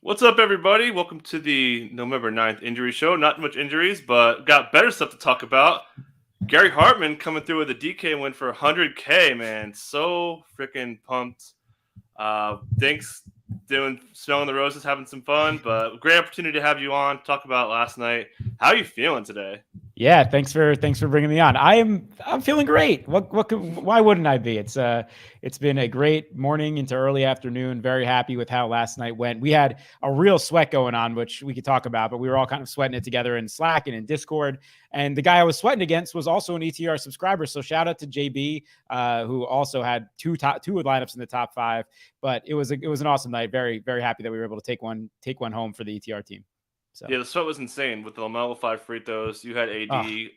What's up, everybody? Welcome to the November 9th injury show. Not much injuries, but got better stuff to talk about. Gary Hartman coming through with a DK win for 100K, man. So freaking pumped. Thanks smelling the roses, having some fun, but great opportunity to have you on, talk about last night. How are you feeling today? Yeah, thanks for bringing me on. I'm feeling great. Why wouldn't I be? It's been a great morning into early afternoon. Very happy with how last night went. We had a real sweat going on, which we could talk about, but we were all kind of sweating it together in Slack and in Discord. And the guy I was sweating against was also an ETR subscriber. So shout out to JB, who also had two lineups in the top 5. But it was an awesome night. Very, very happy that we were able to take one home for the ETR team. So. Yeah, the sweat was insane with the LaMelo 5 free throws. You had AD,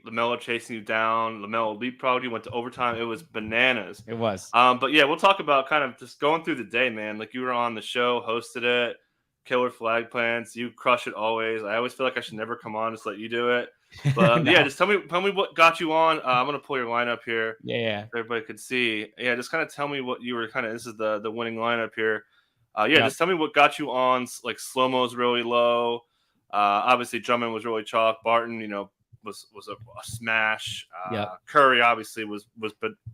LaMelo chasing you down. LaMelo leapfrogged, went to overtime. It was bananas. It was. But yeah, we'll talk about kind of just going through the day, man. Like you were on the show, hosted it, killer flag plants. You crush it always. I always feel like I should never come on, just let you do it. But No. Yeah, just tell me what got you on. I'm gonna pull your lineup here. Yeah. So everybody could see. Yeah, just kind of tell me what you were kind of. This is the winning lineup here. Yep. Just tell me what got you on. Like slow mo's really low. Obviously, Drummond was really chalk. Barton, was a smash. Curry obviously was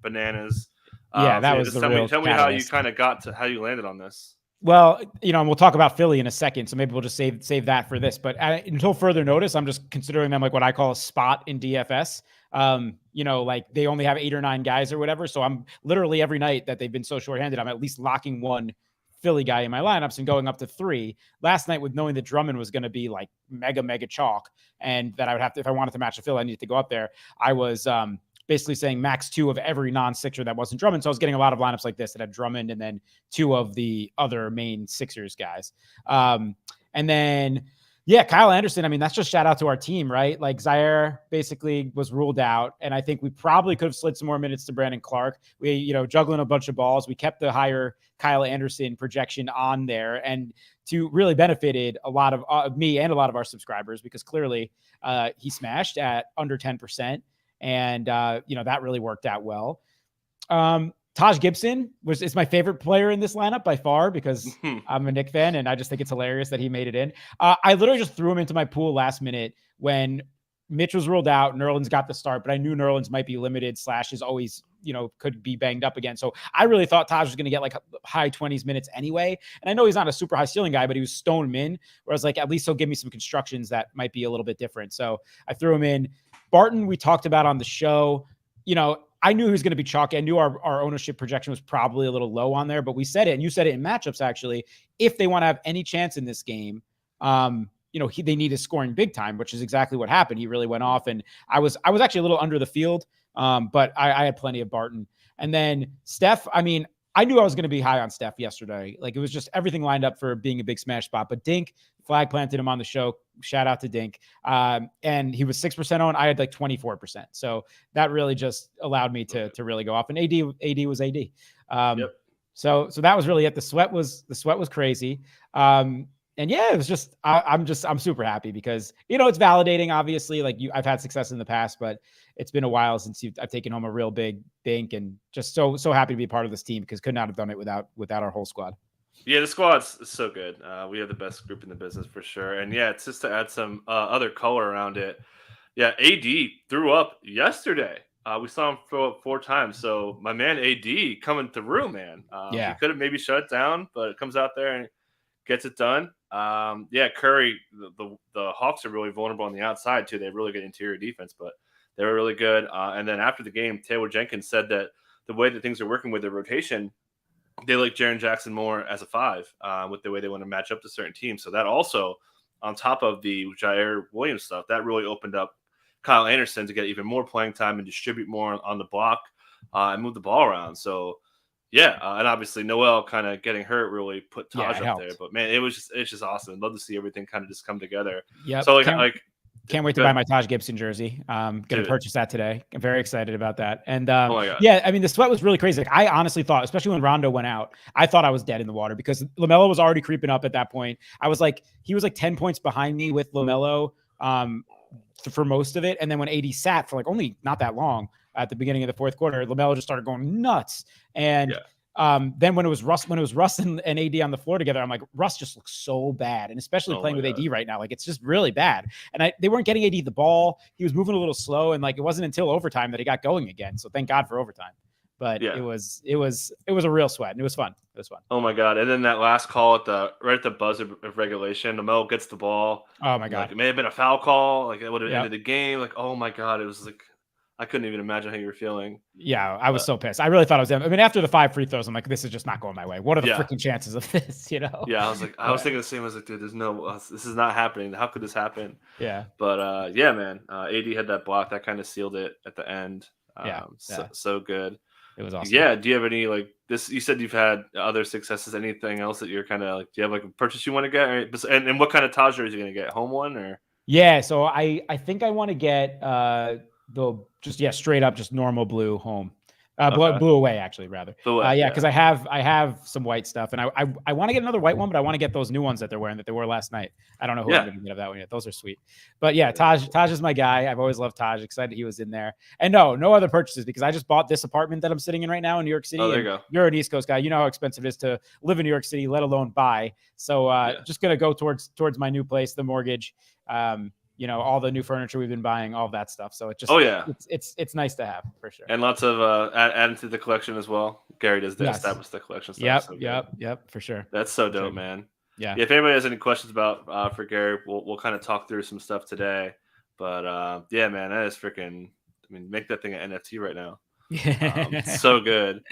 bananas. That was the real tell me how you kind of got to how you landed on this. Well, and we'll talk about Philly in a second, so maybe we'll just save that for this. But until further notice, I'm just considering them like what I call a spot in DFS. Like they only have 8 or 9 guys or whatever. So I'm literally every night that they've been so shorthanded, I'm at least locking one Philly guy in my lineups and going up to 3. Last night, with knowing that Drummond was going to be like mega chalk, and that I would have to, if I wanted to match a Philly, I needed to go up there. I was basically saying max 2 of every non-Sixer that wasn't Drummond. So I was getting a lot of lineups like this that had Drummond and then 2 of the other main Sixers guys. And then, Kyle Anderson, I mean, that's just shout out to our team, right? Like Zaire basically was ruled out. And I think we probably could have slid some more minutes to Brandon Clark. We, juggling a bunch of balls. We kept the higher Kyle Anderson projection on there, and to really benefited a lot of me and a lot of our subscribers, because clearly he smashed at under 10%. And, that really worked out well. Taj Gibson is my favorite player in this lineup by far, because I'm a Knick fan and I just think it's hilarious that he made it in. I literally just threw him into my pool last minute when Mitch was ruled out. Nerlens got the start, but I knew Nerlens might be limited / is always, could be banged up again. So I really thought Taj was going to get like high 20s minutes anyway. And I know he's not a super high ceiling guy, but he was stone min, where I was like, at least he'll give me some constructions that might be a little bit different. So I threw him in. Barton, we talked about on the show. I knew he was going to be chalky. I knew our ownership projection was probably a little low on there, but we said it, and you said it in matchups, actually. If they want to have any chance in this game, they need his scoring big time, which is exactly what happened. He really went off, and I was actually a little under the field, but I had plenty of Barton. And then Steph, I mean, I knew I was going to be high on Steph yesterday. Like, it was just everything lined up for being a big smash spot. But Dink, flag planted him on the show. Shout out to Dink. And he was 6% on. I had like 24%. So that really just allowed me to really go off. And AD was AD. Yep. So that was really it. The sweat was crazy. And it was just, I'm super happy because, it's validating, obviously. Like I've had success in the past, but it's been a while since I've taken home a real big Dink, and just so happy to be a part of this team, because could not have done it without our whole squad. Yeah, the squad's so good. We have the best group in the business for sure. And it's just to add some other color around it. Yeah, AD threw up yesterday. We saw him throw up 4 times. So my man AD coming through, man. He could have maybe shut it down, but it comes out there and gets it done. Curry, the Hawks are really vulnerable on the outside too. They have really good interior defense, but they were really good. And then after the game, Taylor Jenkins said that the way that things are working with their rotation, they like Jaren Jackson more as a 5 with the way they want to match up to certain teams. So that also, on top of the Jair Williams stuff, that really opened up Kyle Anderson to get even more playing time and distribute more on the block and move the ball around. So, and obviously Noel kind of getting hurt really put Taj up there. But, man, it's just awesome. I'd love to see everything kind of just come together. Yeah. So, can't wait to buy my Taj Gibson jersey. Going to purchase that today. I'm very excited about that. And oh my God. I mean, the sweat was really crazy. Like, I honestly thought, especially when Rondo went out, I thought I was dead in the water, because LaMelo was already creeping up at that point. I was like, he was like 10 points behind me with LaMelo for most of it. And then when AD sat for like only not that long at the beginning of the fourth quarter, LaMelo just started going nuts. And Then when it was Russ and AD on the floor together, I'm like, Russ just looks so bad, and especially playing with AD right now, like it's just really bad. And they weren't getting AD the ball. He was moving a little slow, and like it wasn't until overtime that he got going again. So thank God for overtime. But it was a real sweat, and it was fun. It was fun. Oh my God! And then that last call right at the buzzer of regulation, Melo gets the ball. Oh my God! Like, it may have been a foul call. Like it would have ended the game. Like, oh my God! It was like I couldn't even imagine how you were feeling. Yeah, I was so pissed. I really thought it was him. I mean, after the 5 free throws, I'm like, this is just not going my way. What are the freaking chances of this? You know? Yeah, I was thinking the same. I was like, dude, this is not happening. How could this happen? Yeah. But yeah, man, AD had that block that kind of sealed it at the end. So good. It was awesome. Yeah. Do you have any like this? You said you've had other successes. Anything else that you're kind of like? Do you have like a purchase you want to get? And what kind of Taj are you going to get? Home one or? Yeah. So I think I want to get straight up just normal blue home. Blue away, actually, rather. Because I have some white stuff, and I want to get another white one, but I want to get those new ones that they're wearing that they wore last night. I don't know who I'm going to get of that one yet. Those are sweet. But yeah, Taj is my guy. I've always loved Taj. Excited he was in there. And no other purchases, because I just bought this apartment that I'm sitting in right now in New York City. Oh, there you go. You're an East Coast guy. You know how expensive it is to live in New York City, let alone buy. So just going to go towards my new place, the mortgage. All the new furniture we've been buying, all that stuff. So it just, it's nice to have for sure. And lots of adding to the collection as well. Gary does that. Establish the collection stuff. Yep, for sure. That's so dope, man. Yeah. If anybody has any questions about for Gary, we'll kind of talk through some stuff today. But yeah, man, that is freaking. I mean, make that thing an NFT right now. So good.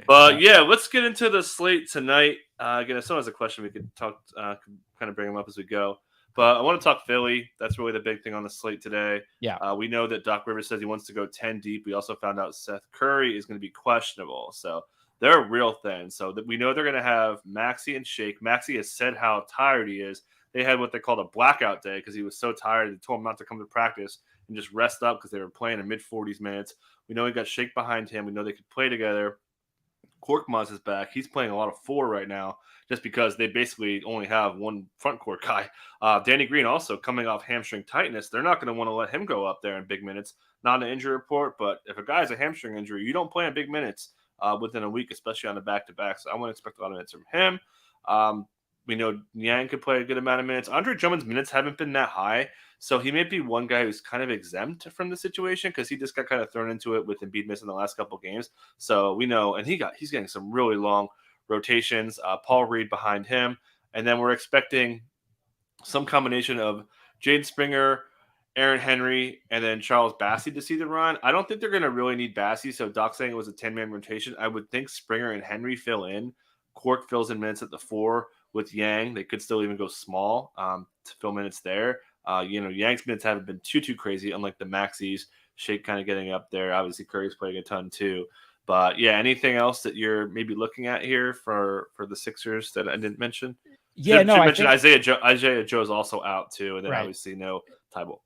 But yeah, let's get into the slate tonight. Again, if someone has a question, we could talk, kind of bring them up as we go. But I want to talk Philly. That's really the big thing on the slate today. Yeah. We know that Doc Rivers says he wants to go 10 deep. We also found out Seth Curry is going to be questionable. So they're real thin. So that we know they're going to have Maxey and Shake. Maxey has said how tired he is. They had what they called a blackout day because he was so tired. They told him not to come to practice and just rest up because they were playing in mid-40s minutes. We know he got Shake behind him. We know they could play together. Korkmaz is back. He's playing a lot of 4 right now just because they basically only have one front court guy. Danny Green also coming off hamstring tightness. They're not going to want to let him go up there in big minutes. Not an injury report, but if a guy has a hamstring injury, you don't play in big minutes within a week, especially on the back-to-back. So I want to expect a lot of minutes from him. We know Yang could play a good amount of minutes. Andre Drummond's minutes haven't been that high, so he may be one guy who's kind of exempt from the situation because he just got kind of thrown into it with Embiid missing the last couple games. So we know, and he's getting some really long rotations. Paul Reed behind him, and then we're expecting some combination of Jade Springer, Aaron Henry, and then Charles Bassey to see the run. I don't think they're going to really need Bassey, so Doc saying it was a 10-man rotation. I would think Springer and Henry fill in. Cork fills in minutes at the 4 with Yang. They could still even go small to fill minutes there. Yang's minutes haven't been too crazy, unlike the Maxies. Shake kind of getting up there. Obviously, Curry's playing a ton too. But yeah, anything else that you're maybe looking at here for the Sixers that I didn't mention? Yeah, I mentioned Isaiah Joe's also out too, and then obviously no Tybalt.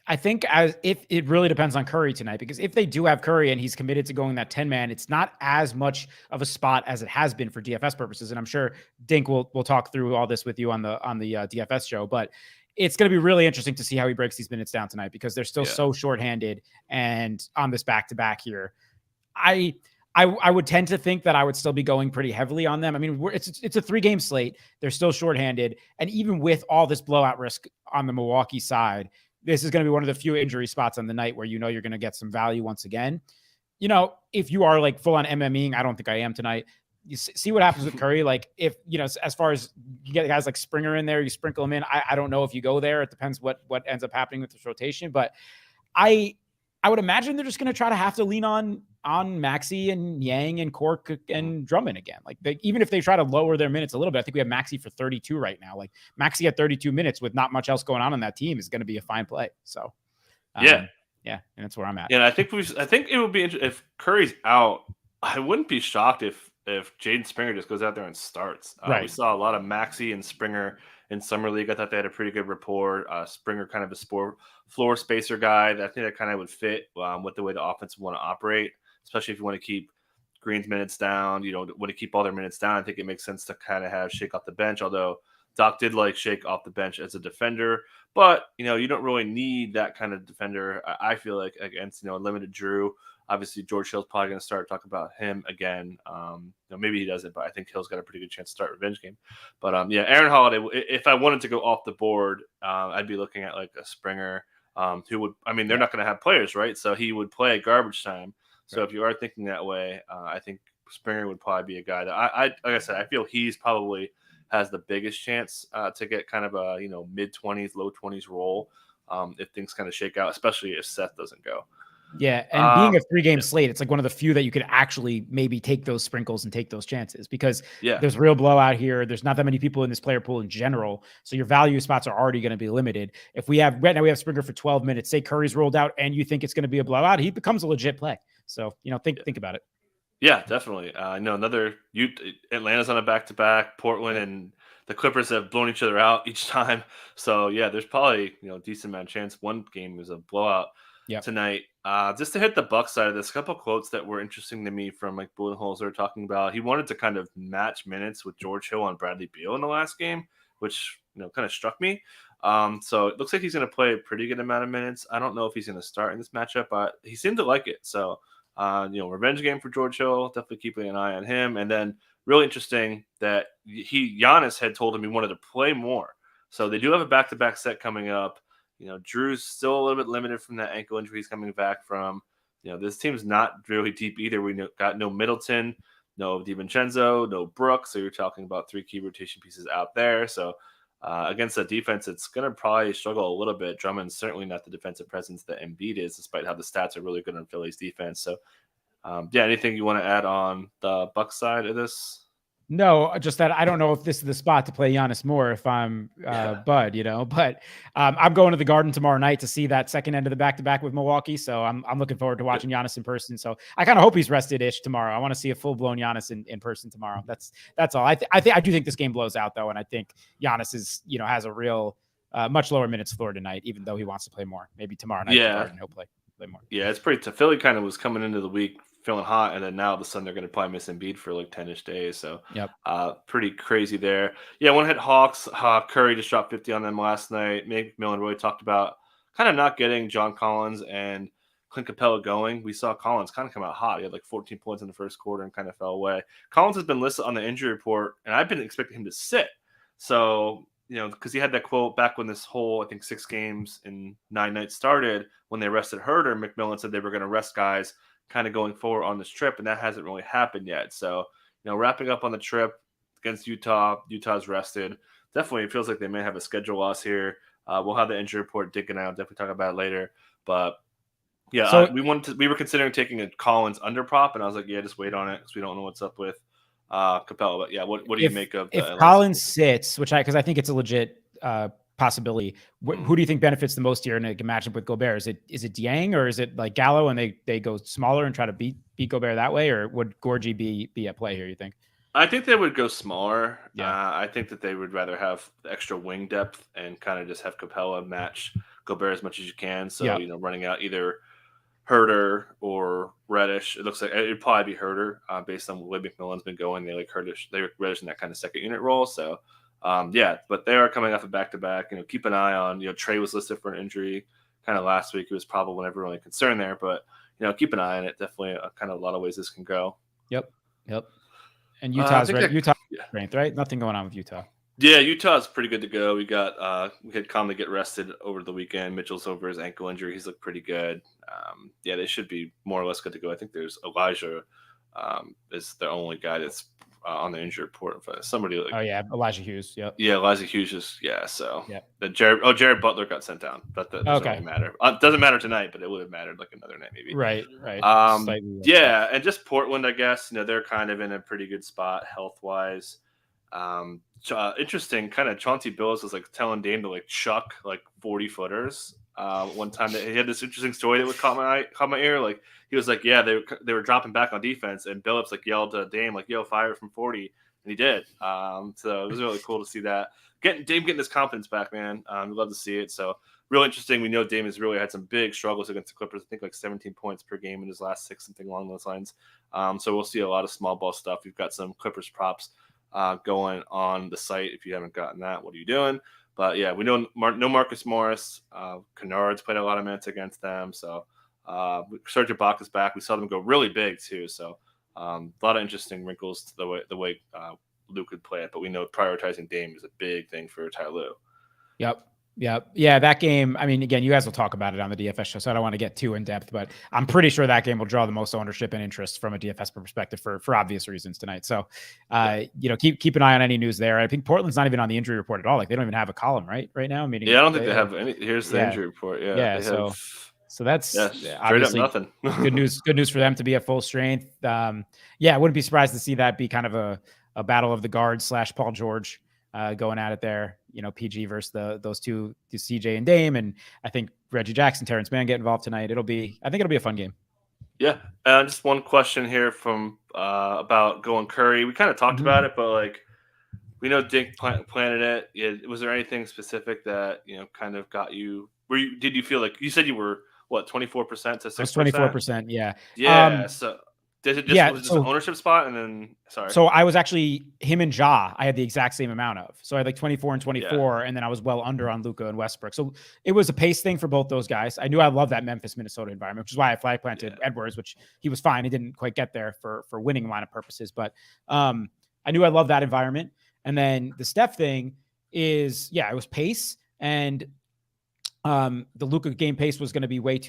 I think if it really depends on Curry tonight, because if they do have Curry and he's committed to going that 10-man, it's not as much of a spot as it has been for DFS purposes. And I'm sure Dink will talk through all this with you on the DFS show, but it's going to be really interesting to see how he breaks these minutes down tonight because they're still so shorthanded and on this back-to-back here. I would tend to think that I would still be going pretty heavily on them. I mean, it's a 3-game slate. They're still shorthanded. And even with all this blowout risk on the Milwaukee side, this is going to be one of the few injury spots on the night where you're going to get some value once again. If you are like full on MMEing, I don't think I am tonight. You see what happens with Curry. Like if, as far as you get guys like Springer in there, you sprinkle them in. I don't know if you go there. It depends what ends up happening with this rotation. But I would imagine they're just going to try to have to lean on Maxey and Yang and Cork and Drummond again. Like even if they try to lower their minutes a little bit, I think we have Maxey for 32 right now. Like Maxey at 32 minutes with not much else going on that team is going to be a fine play. So and that's where I'm at. Yeah, I think it would be interesting if Curry's out. I wouldn't be shocked if Jaden Springer just goes out there and starts. We saw a lot of Maxey and Springer in Summer League. I thought they had a pretty good rapport. Springer kind of a floor spacer guy. I think that kind of would fit with the way the offense would want to operate, especially if you want to keep Green's minutes down. You want to keep all their minutes down. I think it makes sense to kind of have Shake off the bench, although Doc did like Shake off the bench as a defender. But, you don't really need that kind of defender, I feel like, against, a limited Drew. Obviously, George Hill's probably going to start talking about him again. Maybe he doesn't, but I think Hill's got a pretty good chance to start revenge game. But Aaron Holiday. If I wanted to go off the board, I'd be looking at like a Springer, who would. I mean, they're not going to have players, right? So he would play garbage time. So if you are thinking that way, I think Springer would probably be a guy that like I said, I feel he's probably has the biggest chance to get kind of a mid-20s, low-20s role if things kind of shake out, especially if Seth doesn't go. Yeah, and being a 3-game slate, it's like one of the few that you could actually maybe take those sprinkles and take those chances because there's real blowout here. There's not that many people in this player pool in general, so your value spots are already going to be limited. If we have right now, we have Springer for 12 minutes. Say Curry's rolled out, and you think it's going to be a blowout, he becomes a legit play. So think about it. Yeah, definitely. Another Atlanta's on a back-to-back. Portland and the Clippers have blown each other out each time. So yeah, there's probably a decent amount of chance one game is a blowout tonight. Just to hit the Bucks side of this, a couple of quotes that were interesting to me from like Budenholzer talking about. He wanted to kind of match minutes with George Hill on Bradley Beal in the last game, which kind of struck me. So it looks like he's going to play a pretty good amount of minutes. I don't know if he's going to start in this matchup, but he seemed to like it. So. Revenge game for George Hill. Definitely keeping an eye on him. And then really interesting that Giannis had told him he wanted to play more. So they do have a back-to-back set coming up. Drew's still a little bit limited from that ankle injury he's coming back from. This team's not really deep either. We got no Middleton, no DiVincenzo, no Brooks. So you're talking about 3 key rotation pieces out there. So against that defense, it's going to probably struggle a little bit. Drummond's certainly not the defensive presence that Embiid is, despite how the stats are really good on Philly's defense. So, anything you want to add on the Bucks side of this? No, just that I don't know if this is the spot to play Giannis more if I'm Bud, but I'm going to the Garden tomorrow night to see that second end of the back-to-back with Milwaukee. So I'm looking forward to watching Giannis in person. So I kind of hope he's rested-ish tomorrow. I want to see a full-blown Giannis in person tomorrow. That's all. I do think this game blows out though. And I think Giannis is, has a real much lower minutes floor tonight, even though he wants to play more. Maybe tomorrow night, the Garden, he'll play more. Yeah, it's pretty tough. Philly kind of was coming into the week feeling hot, and then now all of a sudden they're going to probably miss Embiid for like 10-ish days. So pretty crazy there. Yeah, one hit Hawks. Curry just dropped 50 on them last night. McMillan really talked about kind of not getting John Collins and Clint Capella going. We saw Collins kind of come out hot. He had like 14 points in the first quarter and kind of fell away. Collins has been listed on the injury report, and I've been expecting him to sit. So, because he had that quote back when this whole, I think, 6 games in 9 nights started, when they rested Herter, McMillan said they were going to rest guys kind of going forward on this trip, and that hasn't really happened yet. So, wrapping up on the trip against Utah, Utah's rested. Definitely, it feels like they may have a schedule loss here. We'll have the injury report digging out. Definitely talk about it later. But yeah, so, we were considering taking a Collins under prop, and I was like, yeah, just wait on it because we don't know what's up with Capella. But yeah, what do you make of if Collins sits, because I think it's a legit possibility. Who do you think benefits the most here in a matchup with Gobert? Is it Dieng or is it like Gallo and they go smaller and try to beat Gobert that way, or would Gorgie be at play here, you think? I think they would go smaller. Yeah. I think that they would rather have the extra wing depth and kind of just have Capella match Gobert as much as you can. So, running out either Herter or Reddish. It looks like it'd probably be Herter based on the way McMillan's been going. They like Reddish in that kind of second unit role. So, but they are coming off a back-to-back. Keep an eye on. Trey was listed for an injury kind of last week. It was probably never really concerned there, but keep an eye on it. Definitely kind of a lot of ways this can go. Yep. And Utah's strength, right? Nothing going on with Utah. Yeah, Utah's pretty good to go. We had Conley get rested over the weekend. Mitchell's over his ankle injury. He's looked pretty good. They should be more or less good to go. I think there's Elijah is the only guy that's on the injury report. Somebody Elijah Hughes. Yep. Yeah, Elijah Hughes So Jared Butler got sent down, but that doesn't really matter. Doesn't matter tonight, but it would have mattered like another night maybe. Right. And just Portland, I guess. They're kind of in a pretty good spot health wise. Interesting. Kind of Chauncey Billups was like telling Dame to like chuck like 40-footers. One time that he had this interesting story that caught my ear. Like he was like, yeah, they were dropping back on defense, and Billups like yelled to Dame like, "Yo, fire from 40," and he did. So it was really cool to see that. Dame getting his confidence back, man. We'd love to see it. So real interesting. We know Dame has really had some big struggles against the Clippers. I think like 17 points per game in his last 6, something along those lines. So we'll see a lot of small ball stuff. We've got some Clippers props going on the site. If you haven't gotten that, what are you doing? But yeah, we know no Marcus Morris. Kennard's played a lot of minutes against them. So Serge Ibaka's back. We saw them go really big too. So a lot of interesting wrinkles to the way Luke could play it. But we know prioritizing Dame is a big thing for Ty Lue. Yep. Yeah, that game, I mean, again, you guys will talk about it on the DFS show, so I don't want to get too in depth, but I'm pretty sure that game will draw the most ownership and interest from a DFS perspective for obvious reasons tonight. So, keep an eye on any news there. I think Portland's not even on the injury report at all. Like, they don't even have a column right now. Meaning, I don't think they have any. Here's the injury report. So that's obviously nothing. Good news for them to be at full strength. I wouldn't be surprised to see that be kind of a battle of the guards / Paul George. Going at it there, PG versus those two, CJ and Dame, and I think Reggie Jackson, Terrence Mann get involved tonight. I think it'll be a fun game. Yeah, just one question here from about going Curry. We kind of talked about it, but like we know Dink planted it. Was there anything specific that kind of got you? Did you feel like you said you were 24% to 6%? 24%, yeah. Yeah. So was it just an ownership spot? And then, sorry. So I was actually him and Ja. I had the exact same amount of. So I had like 24 and 24, and then I was well under on Luka and Westbrook. So it was a pace thing for both those guys. I knew I loved that Memphis, Minnesota environment, which is why I flag planted Edwards, which he was fine. He didn't quite get there for winning lineup purposes, but I knew I loved that environment. And then the Steph thing is, it was pace, and the Luka game pace was going to be way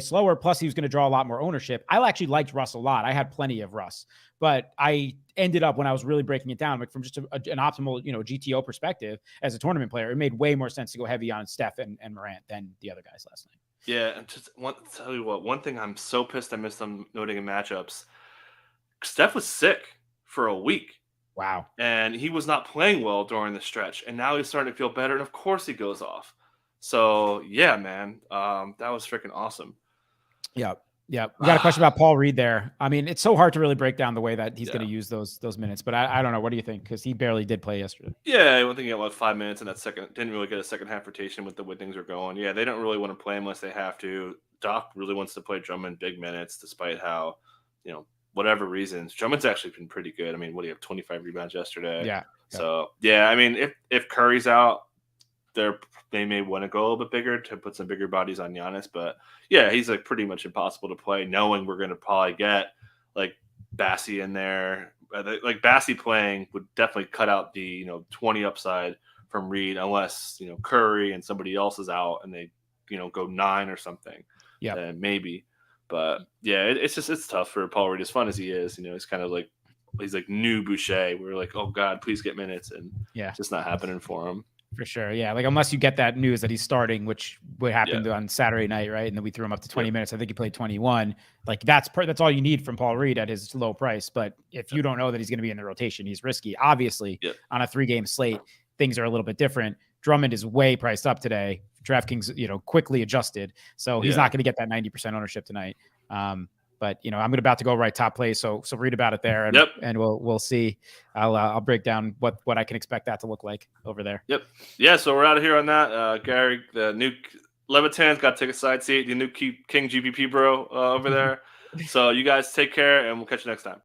slower. Plus he was going to draw a lot more ownership. I actually liked Russ a lot. I had plenty of Russ, but I ended up, when I was really breaking it down, like from just an optimal, GTO perspective as a tournament player, it made way more sense to go heavy on Steph and Morant than the other guys last night. Yeah. And tell you what, one thing I'm so pissed I missed them noting in matchups. Steph was sick for a week. Wow. And he was not playing well during the stretch, and now he's starting to feel better. And of course he goes off. So yeah, man, that was freaking awesome. Yeah. We got a question about Paul Reed there. I mean, it's so hard to really break down the way that he's going to use those minutes, but I don't know. What do you think? Because he barely did play yesterday. Yeah, I think he got 5 minutes in that second. Didn't really get a second half rotation with the way things are going. Yeah, they don't really want to play unless they have to. Doc really wants to play Drummond big minutes, despite how, whatever reasons. Drummond's actually been pretty good. I mean, what do you have? 25 rebounds yesterday. Yeah. So I mean, if Curry's out, they may want to go a little bit bigger to put some bigger bodies on Giannis, but yeah, he's like pretty much impossible to play, knowing we're going to probably get like Bassey in there. Like Bassey playing would definitely cut out the 20 upside from Reed, unless Curry and somebody else is out and they go 9 or something. Yeah, maybe. But yeah, it's tough for Paul Reed, as fun as he is. He's kind of like new Boucher. We're like, oh God, please get minutes, and it's just not happening for him. For sure. Yeah. Like, unless you get that news that he's starting, which would happen on Saturday night, right? And then we threw him up to 20 minutes. I think he played 21. Like, that's all you need from Paul Reed at his low price. But if you don't know that he's going to be in the rotation, he's risky. Obviously, on a 3-game slate, things are a little bit different. Drummond is way priced up today. DraftKings, quickly adjusted. So he's not going to get that 90% ownership tonight. But I'm about to go right top plays, so read about it there, and we'll see. I'll break down what I can expect that to look like over there. Yep. Yeah. So we're out of here on that. Gary, the new Levitan's got to take a side seat. The new King GPP bro over there. So you guys take care, and we'll catch you next time.